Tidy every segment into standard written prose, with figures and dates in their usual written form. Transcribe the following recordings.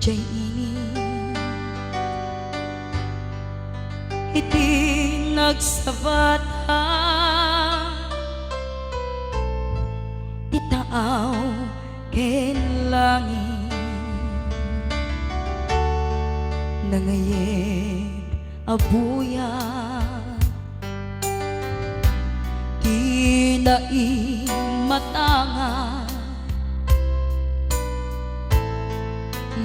jay ini iti nagsabata ti taaw ken langit nangayeg abuya ti naimatanga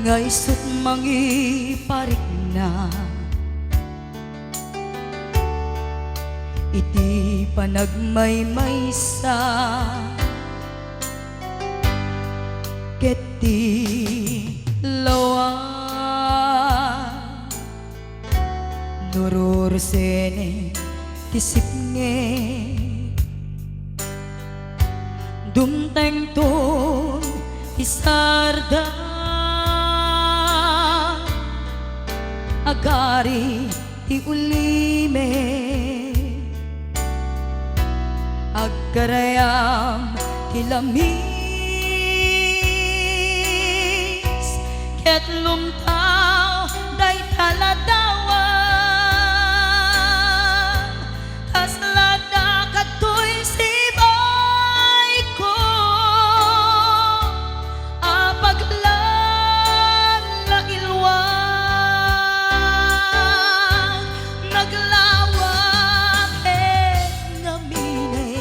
ngay sut mangiparik na iti panagmaymaysa ket ti lawa nurursene ti sipnge dumteng ton ti sarda agari ti ulime agkarayam ti lamis ket lumtaw day taladawan kaslada katoy sibay ko apaglan la ilwag naglawak ngamine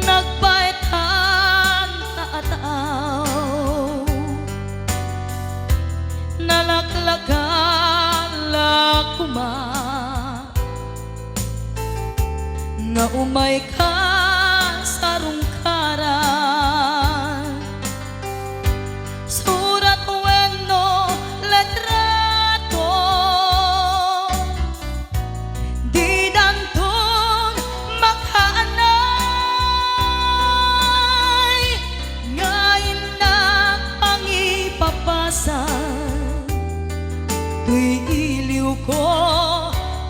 nagbaitan taataw nalaklakan lakuma nga umay ka sa rungkaran surat wenno letrato di danton makaanay ngayon na pangipapasan tuy iliw ko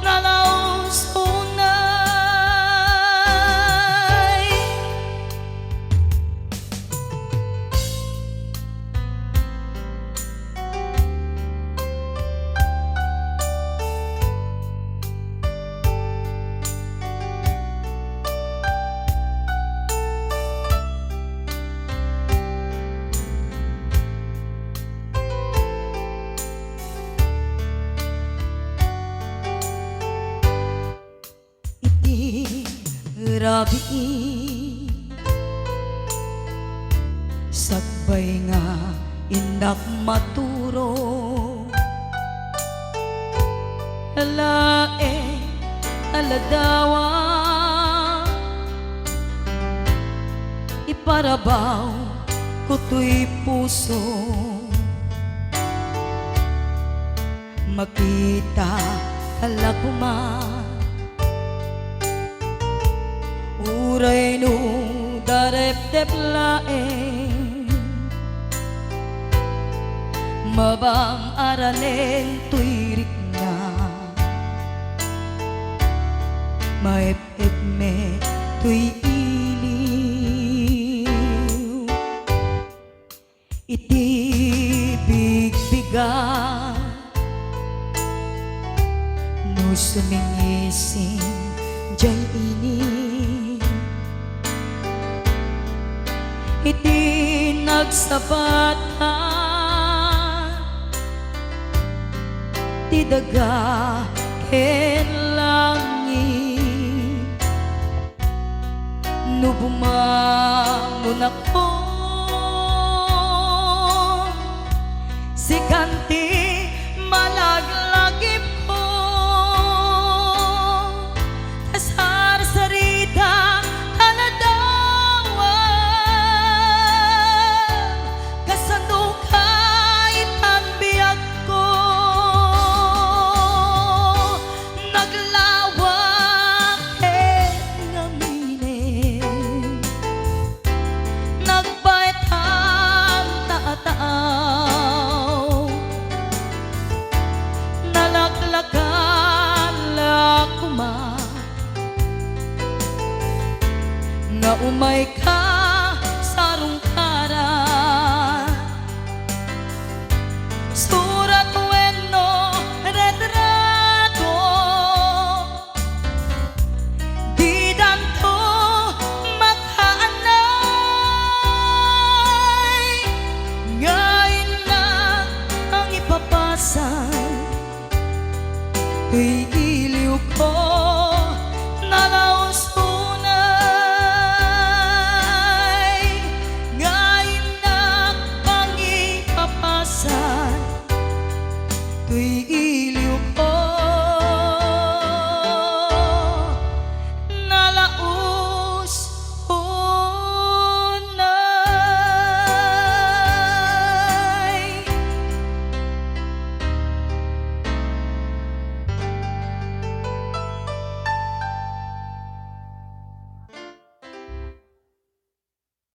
nalaos unay rabi sakbay nga indak maturo alae aladawa iparabaw kuto'y puso makita alakuma uray no darep-dep laeng mabang aralen tuirik na maep-ep me tuy iliw iti bigbiga no sumingising jay ini iti nagsabata ti daga ken langit no bumangon ako si kanti malaglagip ko kasar sarita nga umay ka sa rungkaran